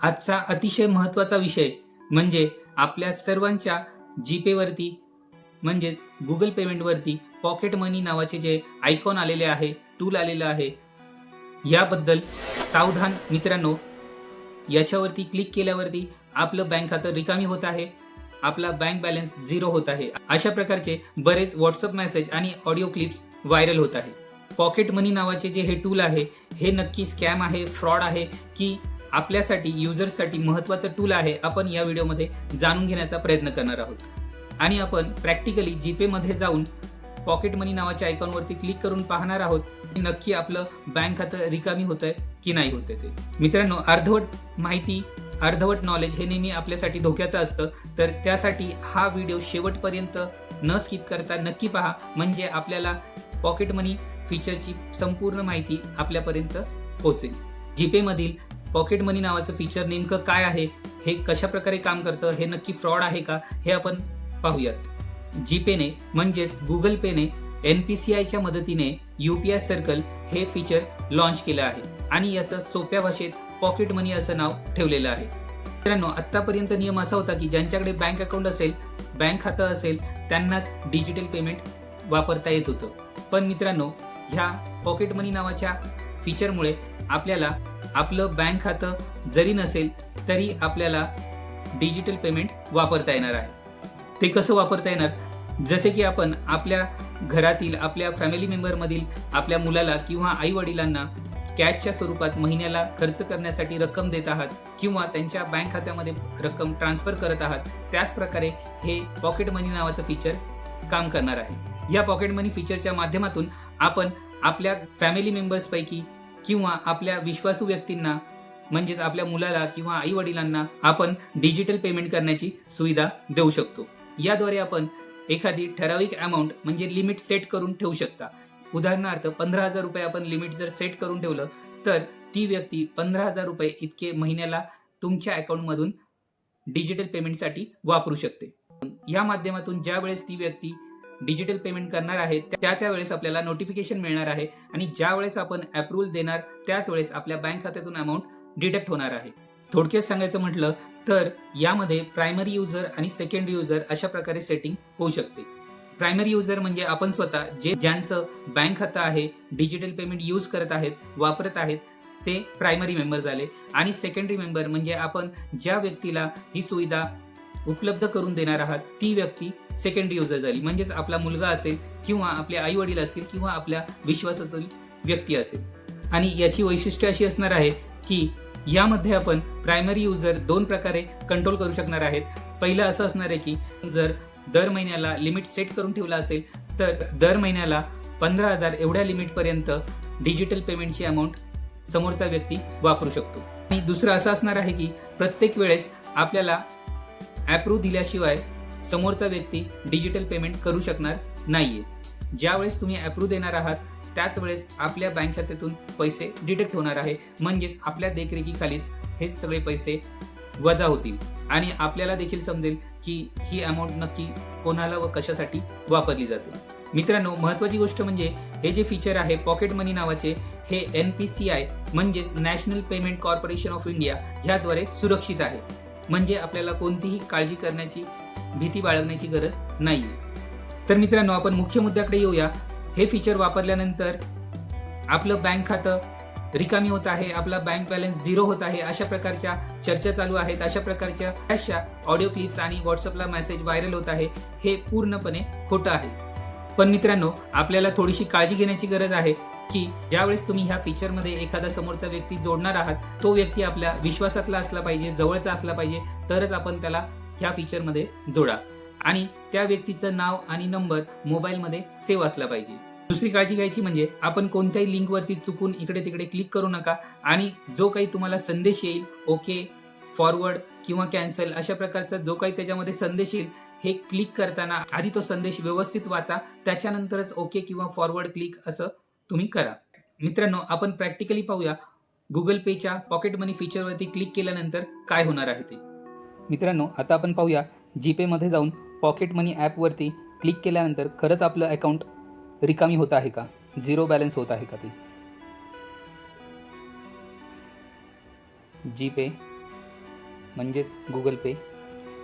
आजचा अतिशय महत्त्वाचा विषय म्हणजे आपल्या सर्वांच्या जीपेवरती म्हणजेच Google पेमेंटवरती पॉकेट मनी नावाचे जे आयकॉन आलेले आहे, टूल आलेलं आहे, याबद्दल सावधान मित्रांनो. याच्यावरती क्लिक केल्यावरती आपलं बँक खातं रिकामी होत आहे, आपला बँक बॅलन्स झिरो होत आहे. अशा प्रकारचे बरेच WhatsApp मेसेज आणि ऑडिओ क्लिप्स व्हायरल होत आहे. पॉकेट मनी नावाचे जे हे टूल आहे, हे नक्की स्कॅम आहे, फ्रॉड आहे की आपल्यासाठी युजर्ससाठी महत्त्वाचं टूल आहे, आपण या व्हिडिओमध्ये जाणून घेण्याचा प्रयत्न करणार आहोत. आणि आपण प्रॅक्टिकली जीपेमध्ये जाऊन पॉकेट मनी नावाच्या आयकॉनवरती क्लिक करून पाहणार आहोत की नक्की आपलं बँक खातं रिकामी होतंय की नाही होतंय ते. मित्रांनो, अर्धवट माहिती, अर्धवट नॉलेज हे नेहमी आपल्यासाठी धोक्याचं असतं, तर त्यासाठी हा व्हिडिओ शेवटपर्यंत न स्किप करता नक्की पहा, म्हणजे आपल्याला पॉकेट मनी फीचरची संपूर्ण माहिती आपल्यापर्यंत पोहोचेल. जीपेमधील पॉकेट मनी नावाचं फीचर नेमकं काय आहे, हे कशा प्रकारे काम करतं, हे नक्की फ्रॉड आहे का, हे आपण पाहूयात. जीपेने म्हणजेच गुगल पेने NPCIच्या मदतीने UPI सर्कल हे फीचर लॉन्च केलं आहे आणि याचं सोप्या भाषेत पॉकेट मनी असं नाव ठेवलेलं आहे. मित्रांनो, आत्तापर्यंत नियम असा होता की ज्यांच्याकडे बँक अकाउंट असेल, बँक खातं असेल, त्यांनाच डिजिटल पेमेंट वापरता येत होतं. पण मित्रांनो, ह्या पॉकेट मनी नावाच्या फीचरमुळे आपल्याला आपलं बँक खातं जरी नसेल तरी आपल्याला डिजिटल पेमेंट वापरता येणार आहे. ते कसं वापरता येणार? जसे की आपण आपल्या घरातील, आपल्या फॅमिली मेंबरमधील आपल्या मुलाला किंवा आई वडिलांना कॅशच्या स्वरूपात महिन्याला खर्च करण्यासाठी रक्कम देत आहात किंवा त्यांच्या बँक खात्यामध्ये रक्कम ट्रान्सफर करत आहात, त्याच प्रकारे हे पॉकेट मनी नावाचं फीचर काम करणार आहे. या पॉकेट मनी फीचरच्या माध्यमातून आपण आपल्या फॅमिली मेंबर्सपैकी किंवा आपल्या विश्वासू व्यक्तींना म्हणजेच आपल्या मुलाला किंवा आई वडिलांना आपण डिजिटल पेमेंट करण्याची सुविधा देऊ शकतो. याद्वारे आपण एखादी ठराविक अमाऊंट म्हणजे लिमिट सेट करून ठेवू शकता. उदाहरणार्थ 15,000 रुपये आपण लिमिट जर सेट करून ठेवलं तर ती व्यक्ती 15,000 रुपये इतके महिन्याला तुमच्या अकाउंटमधून डिजिटल पेमेंटसाठी वापरू शकते. या माध्यमातून ज्या वेळेस ती व्यक्ती डिजिटल पेमेंट करणार आहे त्यावेळेस आपल्याला नोटिफिकेशन मिळणार आहे आणि ज्या वेळेस आपण अप्रूव्हल देणार त्याच वेळेस आपल्या बँक खात्यातून अमाऊंट डिडक्ट होणार आहे. थोडक्यात सांगायचं म्हटलं तर यामध्ये प्रायमरी युजर आणि सेकंडरी युजर अशा प्रकारे सेटिंग होऊ शकते. प्रायमरी युजर म्हणजे आपण स्वतः ज्यांचं बँक खातं आहे, डिजिटल पेमेंट यूज करत आहेत, वापरत आहेत, ते प्रायमरी मेंबर झाले. आणि सेकंडरी मेंबर म्हणजे आपण ज्या व्यक्तीला ही सुविधा उपलब्ध करून देणार आहात ती व्यक्ती सेकंडरी युजर झाली. म्हणजेच आपला मुलगा असेल किंवा आपले आई वडील असतील किंवा आपल्या विश्वासातील व्यक्ती असेल. आणि याची वैशिष्ट्य अशी असणार आहे की यामध्ये आपण प्रायमरी युजर दोन प्रकारे कंट्रोल करू शकणार आहेत. पहिलं असं असणार आहे की जर दर महिन्याला लिमिट सेट करून ठेवला असेल तर दर महिन्याला 15,000 एवढ्या लिमिटपर्यंत डिजिटल पेमेंटची अमाऊंट समोरचा व्यक्ती वापरू शकतो. आणि दुसरं असं असणार आहे की प्रत्येक वेळेस आपल्याला अप्रूव्ह दिल्याशिवाय समोरचा व्यक्ती डिजिटल पेमेंट करू शकणार नाहीये. ज्यावेळेस तुम्ही अप्रूव्ह देणार आहात त्याच वेळेस आपल्या बँक खात्यातून पैसे डिडक्ट होणार आहे. म्हणजेच आपल्या देखरेखीखालीच हे सगळे पैसे वजा होतील आणि आपल्याला देखील समजेल की ही अमाऊंट नक्की कोणाला व कशासाठी वापरली जाते. मित्रांनो, महत्त्वाची गोष्ट म्हणजे हे जे फीचर आहे पॉकेट मनी नावाचे, हे NPCI म्हणजेच national payment corporation of India ह्याद्वारे सुरक्षित आहे. म्हणजे आपल्याला कोणतीही काळजी करण्याची, भीती बाळगण्याची गरज नाहीये. तर मित्रांनो, आपण मुख्य मुद्द्याकडे येऊया. हे फीचर वापरल्यानंतर आपलं बँक खातं रिकामी होत आहे, आपला बँक बॅलन्स झिरो होत आहे, अशा प्रकारच्या चर्चा चालू आहेत. अशा प्रकारच्या अशा ऑडिओ क्लिप्स आणि व्हॉट्सअपला मेसेज व्हायरल होत आहे. हे पूर्णपणे खोटं आहे. पण मित्रांनो, आपल्याला थोडीशी काळजी घेण्याची गरज आहे की ज्यावेळेस तुम्ही ह्या फीचरमध्ये एखादा समोरचा व्यक्ती जोडणार आहात, तो व्यक्ती आपल्या विश्वासातला असला पाहिजे, जवळचा असला पाहिजे, तरच आपण त्याला ह्या फीचरमध्ये जोडा. आणि त्या व्यक्तीचं नाव आणि नंबर मोबाईलमध्ये सेव्ह असला पाहिजे. दुसरी काळजी घ्यायची म्हणजे आपण कोणत्याही लिंकवरती चुकून इकडे तिकडे क्लिक करू नका. आणि जो काही तुम्हाला संदेश येईल, ओके, फॉरवर्ड किंवा कॅन्सल, अशा प्रकारचा जो काही त्याच्यामध्ये संदेश येईल, हे क्लिक करताना आधी तो संदेश व्यवस्थित वाचा, त्याच्यानंतरच ओके किंवा फॉरवर्ड क्लिक असं तुम्ही करा. मित्रांनो, आपण प्रॅक्टिकली पाहूया गुगल पेच्या पॉकेट मनी फीचरवरती क्लिक केल्यानंतर काय होणार आहे ते. मित्रांनो, आता आपण पाहूया जीपेमध्ये जाऊन पॉकेट मनी ॲपवरती क्लिक केल्यानंतर खरंच आपलं अकाउंट रिकामी होत आहे का, झिरो बॅलन्स होत आहे का ते. जीपे म्हणजेच गुगल पे.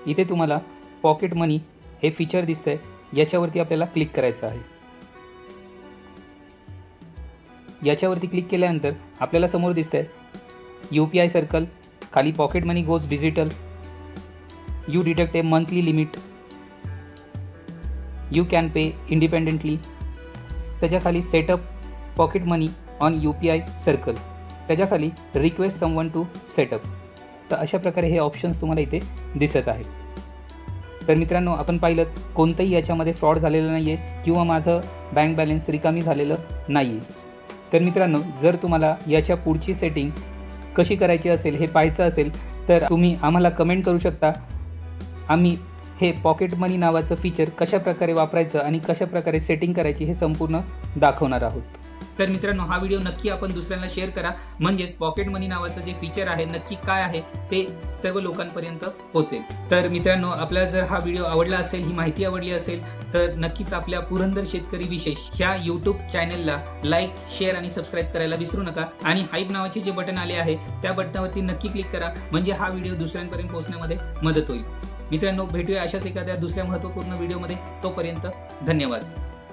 इथे तुम्हाला पॉकेट मनी हे फीचर दिसतंय, याच्यावरती आपल्याला क्लिक करायचं आहे. याच्यावरती क्लिक केल्यानंतर आपल्याला समोर दिसतंय UPI सर्कल, खाली pocket money goes digital, you deduct a monthly limit, you can pay independently. त्याच्याखाली set up pocket money on UPI circle, त्याच्याखाली रिक्वेस्ट समवन टू सेटअप. तर अशा प्रकारे हे ऑप्शन्स तुम्हाला इथे दिसत आहेत. तर मित्रांनो, आपण पाहिलं कोणतंही याच्यामध्ये फ्रॉड झालेलं नाही आहे किंवा माझं बँक बॅलन्स रिकामी झालेलं नाही आहे. तर मित्रांनो, जर तुम्हाला याच्या पुढची सेटिंग कशी करायची असेल हे पाहायचं असेल तर तुम्ही आम्हाला कमेंट करू शकता. आम्ही हे पॉकेट मनी नावाचं फीचर कशाप्रकारे वापरायचं आणि कशाप्रकारे सेटिंग करायची हे संपूर्ण दाखवणार आहोत. तर मित्रांनो, हा व्हिडिओ नक्की आपण दुसऱ्यांना शेअर करा, म्हणजेच पॉकेट मनी नावाचं जे फीचर आहे नक्की काय आहे ते सर्व लोकांपर्यंत पोहोचेल. तर मित्रांनो, आपल्याला जर हा व्हिडिओ आवडला असेल, ही माहिती आवडली असेल तर नक्कीच आपल्या पुरंदर शेतकरी विशेष ह्या यूट्यूब चॅनलला लाईक, शेअर आणि सबस्क्राईब करायला विसरू नका. आणि हाईप नावाचे जे बटन आले आहे त्या बटनावरती नक्की क्लिक करा, म्हणजे हा व्हिडिओ दुसऱ्यांपर्यंत पोहोचण्यामध्ये मदत होईल. मित्रांनो, भेटूया अशाच एखाद्या दुसऱ्या महत्त्वपूर्ण व्हिडिओमध्ये. तोपर्यंत धन्यवाद.